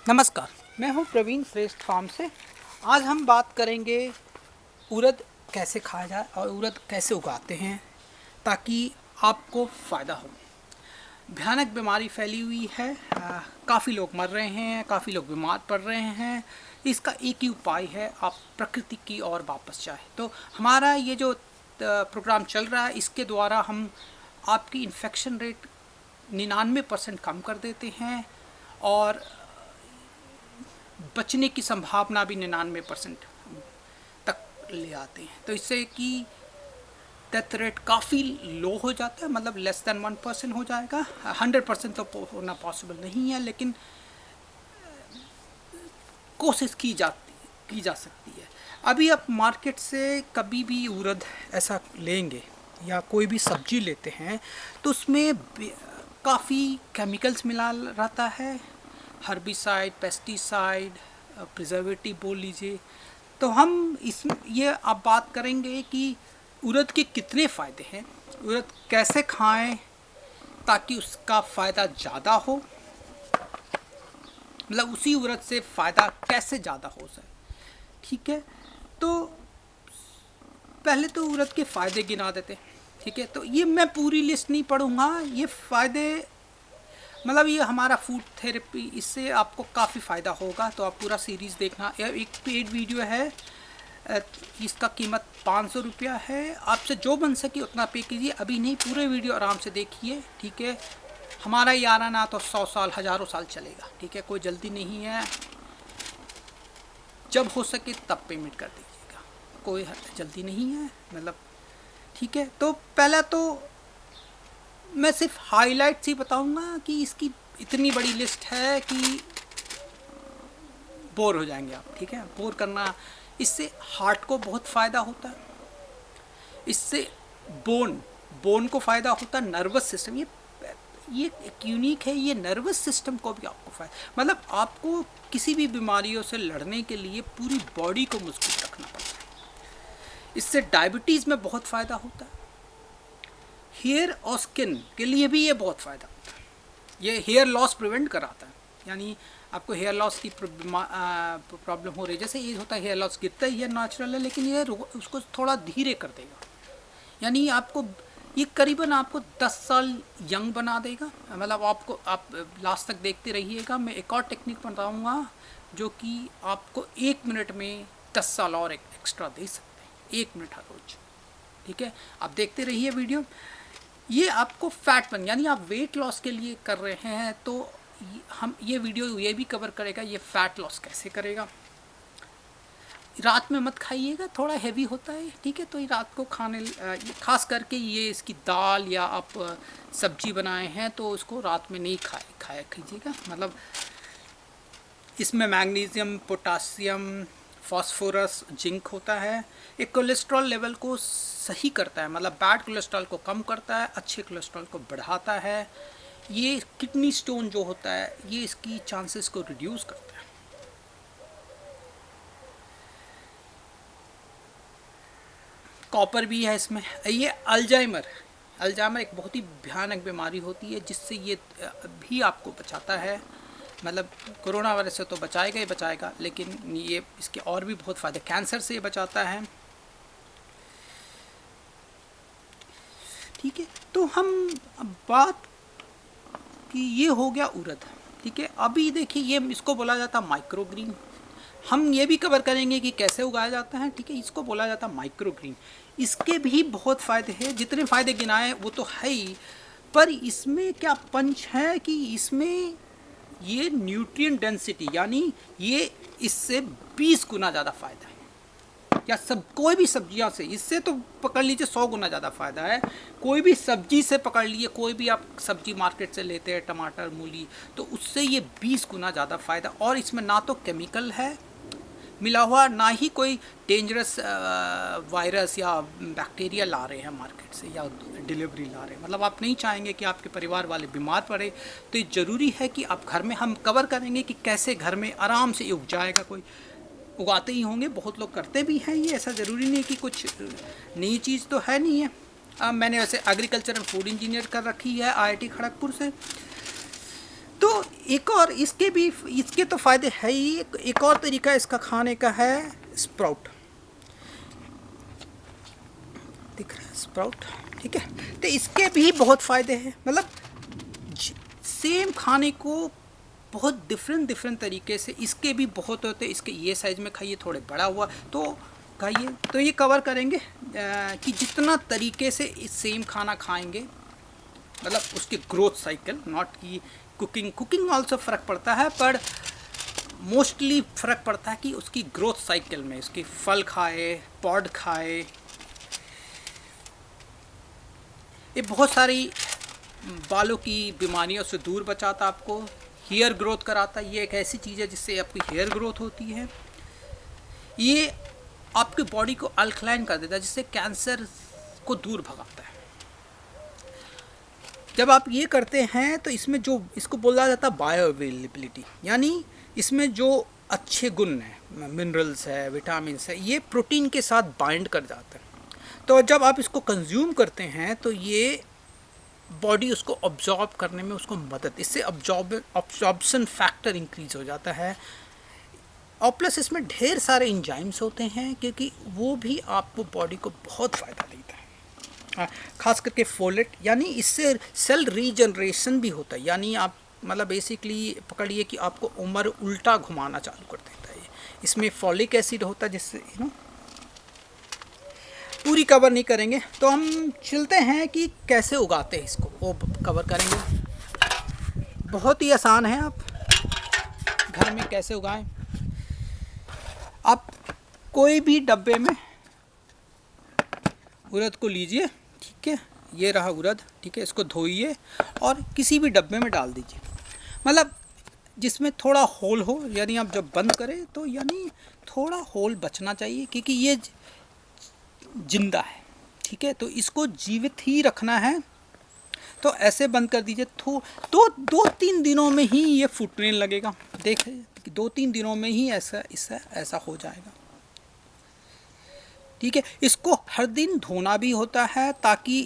नमस्कार, मैं हूं प्रवीण श्रेष्ठ फार्म से। आज हम बात करेंगे उड़द कैसे खाया जाए और उड़द कैसे उगाते हैं ताकि आपको फ़ायदा हो। भयानक बीमारी फैली हुई है, काफ़ी लोग मर रहे हैं, काफ़ी लोग बीमार पड़ रहे हैं। इसका एक ही उपाय है, आप प्रकृति की ओर वापस जाए। तो हमारा ये जो प्रोग्राम चल रहा है, इसके द्वारा हम आपकी इन्फेक्शन रेट 99% कम कर देते हैं और बचने की संभावना भी 99% तक ले आते हैं। तो इससे कि डेथ रेट काफ़ी लो हो जाता है, मतलब लेस देन 1% हो जाएगा। 100% तो होना पॉसिबल नहीं है, लेकिन कोशिश की जा सकती है। अभी आप मार्केट से कभी भी उड़द ऐसा लेंगे या कोई भी सब्जी लेते हैं तो उसमें काफ़ी केमिकल्स मिला रहता है, हर्बिसाइड, पेस्टिसाइड, प्रिजर्वेटिव बोल लीजिए। तो हम इसमें ये अब बात करेंगे कि उड़द के कितने फ़ायदे हैं, उड़द कैसे खाएं ताकि उसका फ़ायदा ज़्यादा हो, मतलब उसी उड़द से फ़ायदा कैसे ज़्यादा हो जाए। ठीक है, तो पहले तो उड़द के फ़ायदे गिना देते हैं। ठीक है, तो ये मैं पूरी लिस्ट नहीं पढ़ूंगा। ये फ़ायदे मतलब ये हमारा फूड थेरेपी, इससे आपको काफ़ी फ़ायदा होगा, तो आप पूरा सीरीज़ देखना। एक पेड वीडियो है, इसका कीमत 500 रुपया है। आपसे जो बन सके उतना पे कीजिए, अभी नहीं, पूरे वीडियो आराम से देखिए। ठीक है, हमारा यारा ना तो 100 साल हज़ारों साल चलेगा। ठीक है, कोई जल्दी नहीं है, जब हो सके तब पेमेंट कर दीजिएगा, कोई जल्दी नहीं है, मतलब ठीक है। तो पहला तो मैं सिर्फ हाईलाइट्स ही बताऊंगा कि इसकी इतनी बड़ी लिस्ट है कि बोर हो जाएंगे आप। ठीक है, बोर करना, इससे हार्ट को बहुत फ़ायदा होता है, इससे बोन को फ़ायदा होता है, नर्वस सिस्टम, ये एक यूनिक है, ये नर्वस सिस्टम को भी आपको फ़ायदा, मतलब आपको किसी भी बीमारियों से लड़ने के लिए पूरी बॉडी को मजबूत रखना पड़ता है। इससे डायबिटीज़ में बहुत फ़ायदा होता है, हेयर और स्किन के लिए भी ये बहुत फ़ायदा होता है। ये हेयर लॉस प्रिवेंट कराता है, यानी आपको हेयर लॉस की प्रॉब्लम हो रही है, जैसे ये होता है हेयर लॉस गिरता ही है, नेचुरल है, लेकिन ये उसको थोड़ा धीरे कर देगा, यानी आपको ये करीबन आपको 10 साल यंग बना देगा। मतलब आप लास्ट तक देखते रहिएगा। मैं एक और टेक्निक बताऊंगा जो कि आपको 1 मिनट में 10 साल और एक्स्ट्रा दे सकते हैं, 1 मिनट हर रोज। ठीक है, आप देखते रहिए वीडियो। ये आपको फैट बर्न, यानी आप वेट लॉस के लिए कर रहे हैं, तो हम ये वीडियो ये भी कवर करेगा ये फैट लॉस कैसे करेगा। रात में मत खाइएगा, थोड़ा हैवी होता है। ठीक है, तो ये रात को खाने, खास करके ये इसकी दाल या आप सब्जी बनाए हैं तो इसको रात में नहीं खाया कीजिएगा। मतलब इसमें मैग्नीशियम, पोटासियम, फास्फोरस, जिंक होता है। ये कोलेस्ट्रॉल लेवल को सही करता है, मतलब बैड कोलेस्ट्रॉल को कम करता है, अच्छे कोलेस्ट्रॉल को बढ़ाता है। ये किडनी स्टोन जो होता है, ये इसकी चांसेस को रिड्यूस करता है। कॉपर भी है इसमें। ये अल्जाइमर एक बहुत ही भयानक बीमारी होती है, जिससे ये भी आपको बचाता है। मतलब कोरोना वायरस से तो बचाएगा ही बचाएगा, लेकिन ये इसके और भी बहुत फ़ायदे, कैंसर से ये बचाता है। ठीक है, तो हम बात कि ये हो गया उड़द। ठीक है, अभी देखिए ये इसको बोला जाता है माइक्रोग्रीन। हम ये भी कवर करेंगे कि कैसे उगाया जाता है। ठीक है, इसको बोला जाता है माइक्रोग्रीन। इसके भी बहुत फ़ायदे हैं, जितने फ़ायदे गिनाए वो तो है ही, पर इसमें क्या पंच है कि इसमें ये न्यूट्रिएंट डेंसिटी, यानी ये इससे 20 गुना ज़्यादा फ़ायदा है, या कोई भी सब्जियां से, इससे तो पकड़ लीजिए 100 गुना ज़्यादा फ़ायदा है। कोई भी सब्जी से पकड़ लीजिए, कोई भी आप सब्जी मार्केट से लेते हैं, टमाटर, मूली, तो उससे ये 20 गुना ज़्यादा फ़ायदा। और इसमें ना तो केमिकल है मिला हुआ, ना ही कोई डेंजरस वायरस या बैक्टीरिया ला रहे हैं मार्केट से या डिलीवरी ला रहे हैं। मतलब आप नहीं चाहेंगे कि आपके परिवार वाले बीमार पड़े, तो ये ज़रूरी है कि आप घर में, हम कवर करेंगे कि कैसे घर में आराम से उग जाएगा। कोई उगाते ही होंगे, बहुत लोग करते भी हैं ये, ऐसा ज़रूरी नहीं कि कुछ नई चीज़ तो है नहीं है। मैंने वैसे एग्रीकल्चर एंड फूड इंजीनियर कर रखी है IIT खड़गपुर से। तो एक और इसके तो फ़ायदे है ही। एक और तरीका इसका खाने का है स्प्राउट, दिख रहा है स्प्राउट, ठीक है। तो इसके भी बहुत फ़ायदे हैं, मतलब सेम खाने को बहुत डिफरेंट तरीके से इसके भी बहुत होते हैं। इसके ये साइज़ में खाइए, थोड़े बड़ा हुआ तो खाइए। तो ये कवर करेंगे कि जितना तरीके से इस सेम खाना खाएंगे, मतलब उसकी ग्रोथ साइकिल, नॉट कि कुकिंग ऑल्सो फ़र्क पड़ता है, पर मोस्टली फ़र्क पड़ता है कि उसकी ग्रोथ साइकिल में उसकी फल खाए, पॉड खाए। ये बहुत सारी बालों की बीमारियों से दूर बचाता, आपको हेयर ग्रोथ कराता। ये एक ऐसी चीज़ है जिससे आपकी हेयर ग्रोथ होती है। ये आपकी बॉडी को अल्कलाइन कर देता है, जिससे कैंसर को दूर भगाता है। जब आप ये करते हैं तो इसमें जो इसको बोला जाता है बायो अवेलेबिलिटी, यानी इसमें जो अच्छे गुण हैं, मिनरल्स है, विटामिन्स है, ये प्रोटीन के साथ बाइंड कर जाते हैं। तो जब आप इसको कंज्यूम करते हैं तो ये बॉडी उसको ऑब्जॉर्ब करने में उसको मदद, इससे ऑब्जॉर्प्शन फैक्टर इंक्रीज हो जाता है। और प्लस इसमें ढेर सारे एंजाइम्स होते हैं, क्योंकि वो भी आपको बॉडी को बहुत फ़ायदा देता है। खास करके फोलेट, यानी इससे सेल रीजनरेशन भी होता है। यानी आप मतलब बेसिकली पकड़िए कि आपको उम्र उल्टा घुमाना चालू कर देता है। इसमें फॉलिक एसिड होता है, जिससे पूरी कवर नहीं करेंगे, तो हम चलते हैं कि कैसे उगाते हैं इसको, वो कवर करेंगे। बहुत ही आसान है, आप घर में कैसे उगाएं। आप कोई भी डब्बे में उड़द को लीजिए, ठीक है, ये रहा उड़द, ठीक है, इसको धोइए और किसी भी डब्बे में डाल दीजिए, मतलब जिसमें थोड़ा होल हो, यानी आप जब बंद करें तो यानी थोड़ा होल बचना चाहिए, क्योंकि ये जिंदा है, ठीक है, तो इसको जीवित ही रखना है। तो ऐसे बंद कर दीजिए। तो 2-3 दिनों में ही ये फूटने लगेगा। देखिए 2-3 दिनों में ही ऐसा हो जाएगा, ठीक है। इसको हर दिन धोना भी होता है, ताकि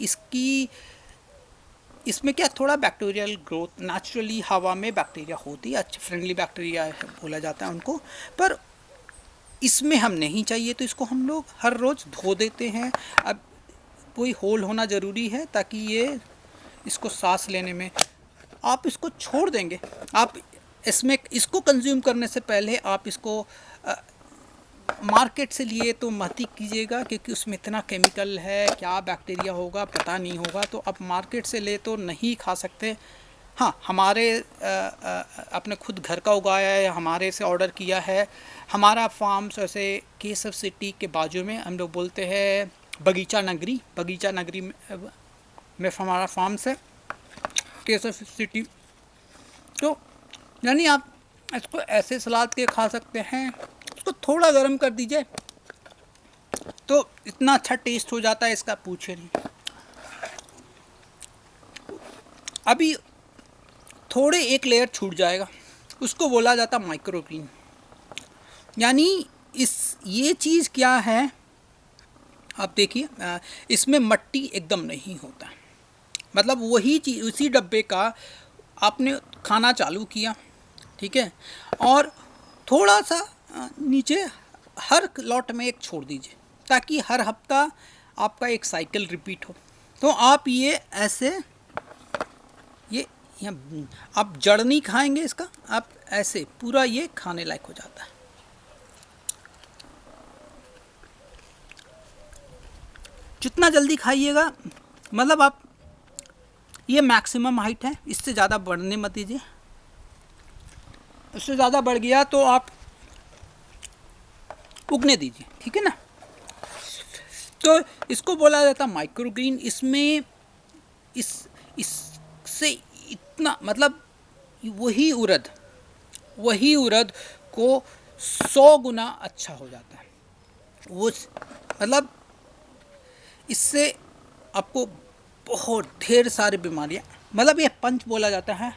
इसमें क्या थोड़ा बैक्टीरियल ग्रोथ, नेचुरली हवा में बैक्टीरिया होती है, अच्छे फ्रेंडली बैक्टीरिया बोला जाता है उनको, पर इसमें हम नहीं चाहिए, तो इसको हम लोग हर रोज़ धो देते हैं। अब कोई होल होना ज़रूरी है, ताकि ये इसको सांस लेने में, आप इसको छोड़ देंगे। आप इसको कंज्यूम करने से पहले आप इसको मार्केट से लिए तो मत ही कीजिएगा, क्योंकि उसमें इतना केमिकल है, क्या बैक्टीरिया होगा पता नहीं होगा। तो आप मार्केट से ले तो नहीं खा सकते। हाँ, हमारे अपने खुद घर का उगाया है, हमारे से ऑर्डर किया है। हमारा फार्म ऐसे केसर सिटी के बाजू में, हम लोग बोलते हैं बगीचा नगरी में हमारा फार्म से, केसर सिटी। तो यानी आप इसको ऐसे सलाद के खा सकते हैं। इसको थोड़ा गर्म कर दीजिए तो इतना अच्छा टेस्ट हो जाता है इसका, पूछे नहीं। अभी थोड़े एक लेयर छूट जाएगा, उसको बोला जाता माइक्रोग्रीन। यानी ये चीज़ क्या है, आप देखिए, इसमें मट्टी एकदम नहीं होता, मतलब वही चीज़, उसी डब्बे का आपने खाना चालू किया, ठीक है, और थोड़ा सा नीचे हर लॉट में एक छोड़ दीजिए, ताकि हर हफ्ता आपका एक साइकिल रिपीट हो। तो आप ये ऐसे, ये आप जड़ नहीं खाएंगे इसका, आप ऐसे पूरा ये खाने लायक हो जाता है। जितना जल्दी खाइएगा, मतलब आप, ये मैक्सिमम हाइट है, इससे ज़्यादा बढ़ने मत दीजिए। इससे ज़्यादा बढ़ गया तो आप उगने दीजिए, ठीक है ना। तो इसको बोला जाता माइक्रोग्रीन। इसमें इससे इतना, मतलब वही उड़द को 100 गुना अच्छा हो जाता है वो, मतलब इससे आपको बहुत ढेर सारी बीमारियां, मतलब ये पंच बोला जाता है,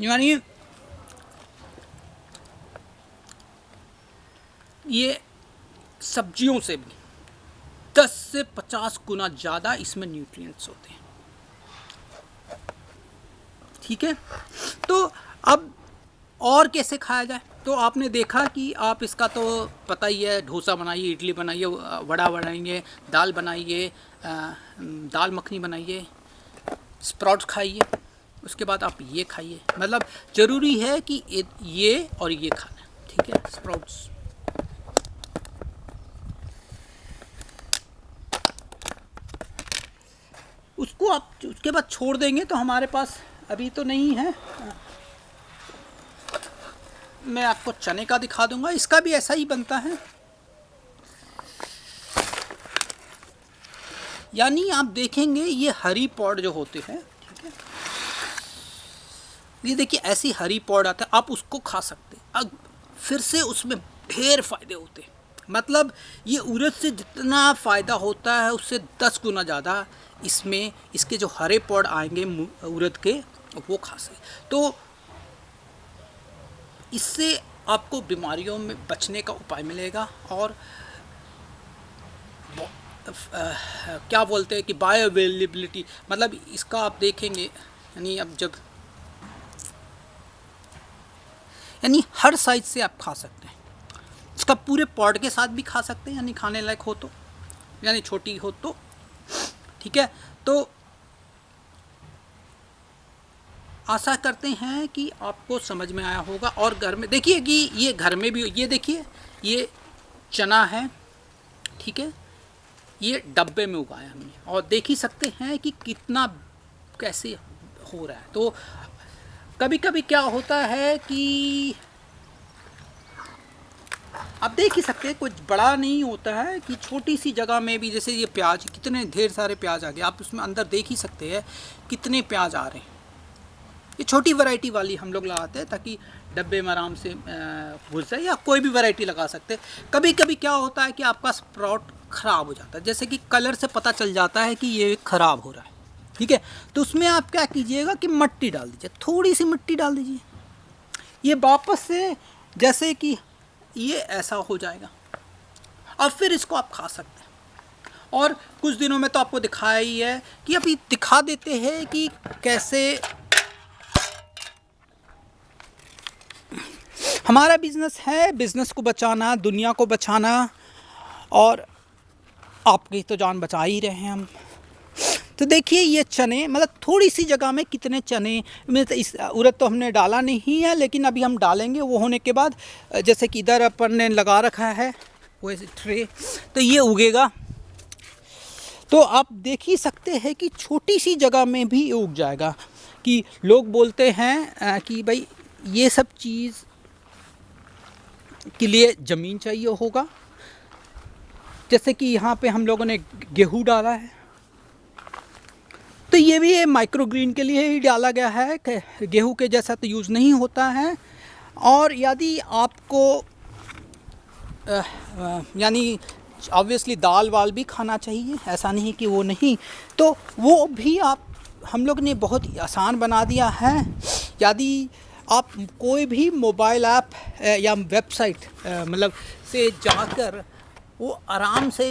यानी ये सब्जियों से भी 10 से 50 गुना ज़्यादा इसमें न्यूट्रिएंट्स होते हैं, ठीक है। तो अब और कैसे खाया जाए, तो आपने देखा कि आप इसका तो पता ही है, डोसा बनाइए, इडली बनाइए, वड़ा बनाइए, दाल बनाइए, दाल मखनी बनाइए, स्प्राउट्स खाइए, उसके बाद आप ये खाइए। मतलब ज़रूरी है कि ये और ये खाना, ठीक है, स्प्राउट्स। उसको आप उसके बाद छोड़ देंगे तो हमारे पास अभी तो नहीं है, मैं आपको चने का दिखा दूंगा, इसका भी ऐसा ही बनता है। यानी आप देखेंगे ये हरी पॉड जो होते हैं, ठीक है, ये देखिए ऐसी हरी पॉड आता है, आप उसको खा सकते हैं। अब फिर से उसमें ढेर फायदे होते हैं, मतलब ये उड़द से जितना फ़ायदा होता है उससे 10 गुना ज़्यादा इसमें इसके जो हरे पॉड आएंगे उड़द के, वो खा सकते। तो इससे आपको बीमारियों में बचने का उपाय मिलेगा, और क्या बोलते हैं कि बायो अवेलेबिलिटी, मतलब इसका आप देखेंगे, यानी अब जब यानी हर साइज से आप खा सकते हैं, इसका पूरे पॉड के साथ भी खा सकते हैं, यानी खाने लायक हो तो, यानी छोटी हो तो, ठीक है। तो आशा करते हैं कि आपको समझ में आया होगा। और घर में देखिए कि ये घर में भी, ये देखिए ये चना है, ठीक है, ये डब्बे में उगाया हमने, और देख ही सकते हैं कि कितना कैसे हो रहा है। तो कभी कभी क्या होता है कि आप देख ही सकते हैं, कुछ बड़ा नहीं होता है कि छोटी सी जगह में भी, जैसे ये प्याज, कितने ढेर सारे प्याज आ गए, आप उसमें अंदर देख ही सकते हैं कितने प्याज आ रहे हैं। ये छोटी वैरायटी वाली हम लोग लगाते हैं ताकि डब्बे में आराम से घुस जाए, या कोई भी वैरायटी लगा सकते हैं। कभी कभी क्या होता है कि आपका स्प्राउट ख़राब हो जाता है, जैसे कि कलर से पता चल जाता है कि ये ख़राब हो रहा है, ठीक है, तो उसमें आप क्या कीजिएगा कि मिट्टी डाल दीजिए, थोड़ी सी मिट्टी डाल दीजिए, ये वापस से जैसे कि ये ऐसा हो जाएगा, और फिर इसको आप खा सकते हैं। और कुछ दिनों में तो आपको दिखाया ही है कि अभी दिखा देते हैं कि कैसे हमारा बिजनेस है, बिजनेस को बचाना, दुनिया को बचाना, और आपकी तो जान बचा ही रहे हैं हम। तो देखिए ये चने, मतलब थोड़ी सी जगह में कितने चने में, तो इस उड़द तो हमने डाला नहीं है, लेकिन अभी हम डालेंगे वो होने के बाद, जैसे कि इधर अपन ने लगा रखा है वो ऐसे ट्रे, तो ये उगेगा। तो आप देख ही सकते हैं कि छोटी सी जगह में भी उग जाएगा। कि लोग बोलते हैं कि भाई ये सब चीज़ के लिए ज़मीन चाहिए होगा, जैसे कि यहाँ पे हम लोगों ने गेहूँ डाला है, तो ये भी माइक्रोग्रीन के लिए ही डाला गया है, गेहूँ के जैसा तो यूज़ नहीं होता है। और यदि आपको यानी ऑब्वियसली दाल वाल भी खाना चाहिए, ऐसा नहीं कि वो नहीं, तो वो भी आप, हम लोग ने बहुत ही आसान बना दिया है। यदि आप कोई भी मोबाइल ऐप या वेबसाइट मतलब से जाकर वो आराम से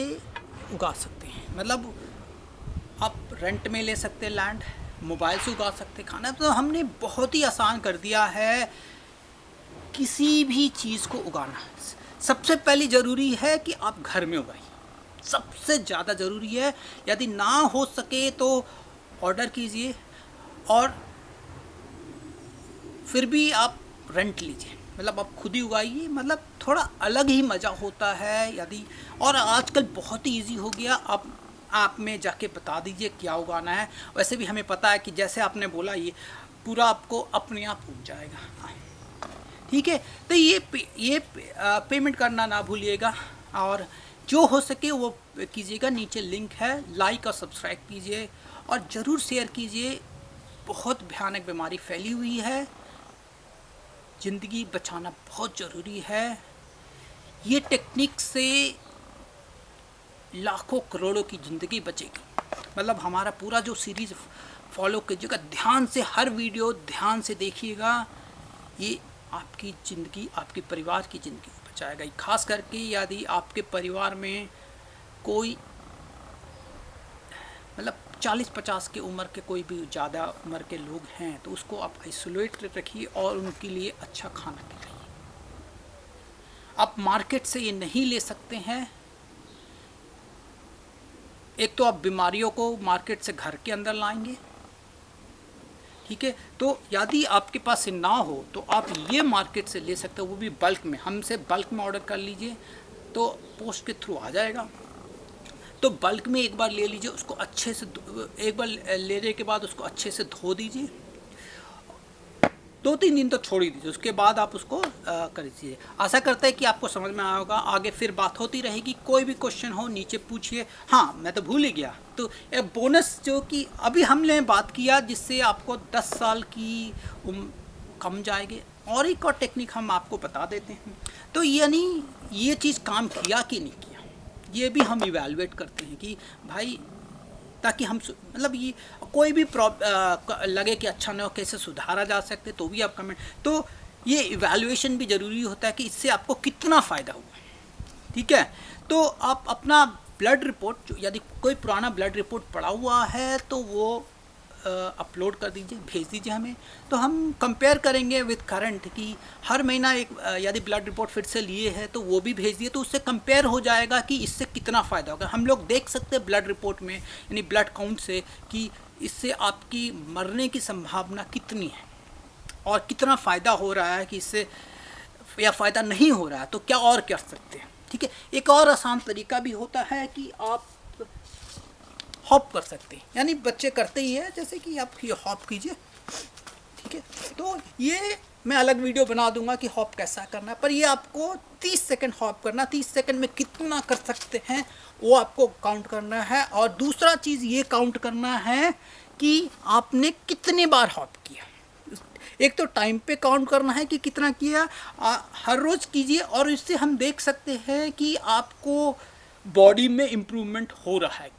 उगा सकते हैं, मतलब आप रेंट में ले सकते हैं लैंड, मोबाइल से उगा सकते हैं खाना। तो हमने बहुत ही आसान कर दिया है किसी भी चीज़ को उगाना। सबसे पहले ज़रूरी है कि आप घर में उगाइए, सबसे ज़्यादा ज़रूरी है। यदि ना हो सके तो ऑर्डर कीजिए, और फिर भी आप रेंट लीजिए, मतलब आप खुद ही उगाइए, मतलब थोड़ा अलग ही मज़ा होता है। यदि और आजकल बहुत ही इजी हो गया, आप में जाके बता दीजिए क्या उगाना है। वैसे भी हमें पता है कि जैसे आपने बोला ये पूरा आपको अपने आप उग जाएगा, ठीक है। तो ये पेमेंट करना ना भूलिएगा, और जो हो सके वो कीजिएगा। नीचे लिंक है, लाइक और सब्सक्राइब कीजिए, और ज़रूर शेयर कीजिए। बहुत भयानक बीमारी फैली हुई है, ज़िंदगी बचाना बहुत ज़रूरी है। ये टेक्निक से लाखों करोड़ों की ज़िंदगी बचेगी। मतलब हमारा पूरा जो सीरीज़ फॉलो कीजिएगा, ध्यान से हर वीडियो ध्यान से देखिएगा। ये आपकी ज़िंदगी, आपके परिवार की ज़िंदगी बचाएगा। खास करके यदि आपके परिवार में कोई मतलब 40-50 की उम्र के कोई भी ज़्यादा उम्र के लोग हैं तो उसको आप आइसोलेट रखिए और उनके लिए अच्छा खाना खिलाइए। आप मार्केट से ये नहीं ले सकते हैं। एक तो आप बीमारियों को मार्केट से घर के अंदर लाएंगे, ठीक है। तो यदि आपके पास ना हो तो आप ये मार्केट से ले सकते हो, वो भी बल्क में। हमसे बल्क में ऑर्डर कर लीजिए तो पोस्ट के थ्रू आ जाएगा। तो बल्क में एक बार ले लीजिए, उसको अच्छे से एक बार लेने के बाद उसको अच्छे से धो दीजिए, 2-3 दिन तो छोड़ ही दीजिए, उसके बाद आप उसको कर दीजिए। आशा करता है कि आपको समझ में आया होगा। आगे फिर बात होती रहेगी। कोई भी क्वेश्चन हो नीचे पूछिए। हाँ, मैं तो भूल ही गया, तो एक बोनस जो कि अभी हमने बात किया जिससे आपको 10 साल की कम जाएगी, और एक और टेक्निक हम आपको बता देते हैं। तो यानी ये चीज़ काम किया कि नहीं किया, ये भी हम इवेलुएट करते हैं कि भाई, ताकि हम मतलब ये कोई भी लगे कि अच्छा ना हो, कैसे सुधारा जा सकते, तो भी आप कमेंट। तो ये इवैल्यूएशन भी ज़रूरी होता है कि इससे आपको कितना फ़ायदा हुआ, ठीक है। तो आप अपना ब्लड रिपोर्ट, यदि कोई पुराना ब्लड रिपोर्ट पड़ा हुआ है तो वो अपलोड कर दीजिए, भेज दीजिए हमें। तो हम कंपेयर करेंगे विद करंट कि हर महीना एक यदि ब्लड रिपोर्ट फिर से लिए है तो वो भी भेज दिए, तो उससे कंपेयर हो जाएगा कि इससे कितना फ़ायदा होगा। हम लोग देख सकते हैं ब्लड रिपोर्ट में, यानी ब्लड काउंट से, कि इससे आपकी मरने की संभावना कितनी है और कितना फ़ायदा हो रहा है कि इससे, या फ़ायदा नहीं हो रहा है तो क्या और कर सकते हैं, ठीक है। एक और आसान तरीका भी होता है कि आप हॉप कर सकते हैं, यानी बच्चे करते ही है, जैसे कि आप ये हॉप कीजिए, ठीक है। तो ये मैं अलग वीडियो बना दूंगा कि हॉप कैसा करना है, पर ये आपको 30 सेकंड हॉप करना, 30 सेकंड में कितना कर सकते हैं वो आपको काउंट करना है। और दूसरा चीज़ ये काउंट करना है कि आपने कितने बार हॉप किया। एक तो टाइम पे काउंट करना है कि कितना किया, हर रोज़ कीजिए, और इससे हम देख सकते हैं कि आपको बॉडी में इम्प्रूवमेंट हो रहा है।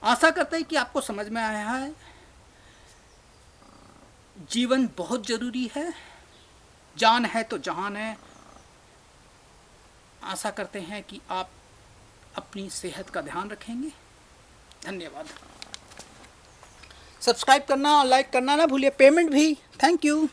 आशा करते हैं कि आपको समझ में आया है। जीवन बहुत जरूरी है, जान है तो जहान है। आशा करते हैं कि आप अपनी सेहत का ध्यान रखेंगे। धन्यवाद। सब्सक्राइब करना और लाइक करना ना भूलिए, पेमेंट भी। Thank you.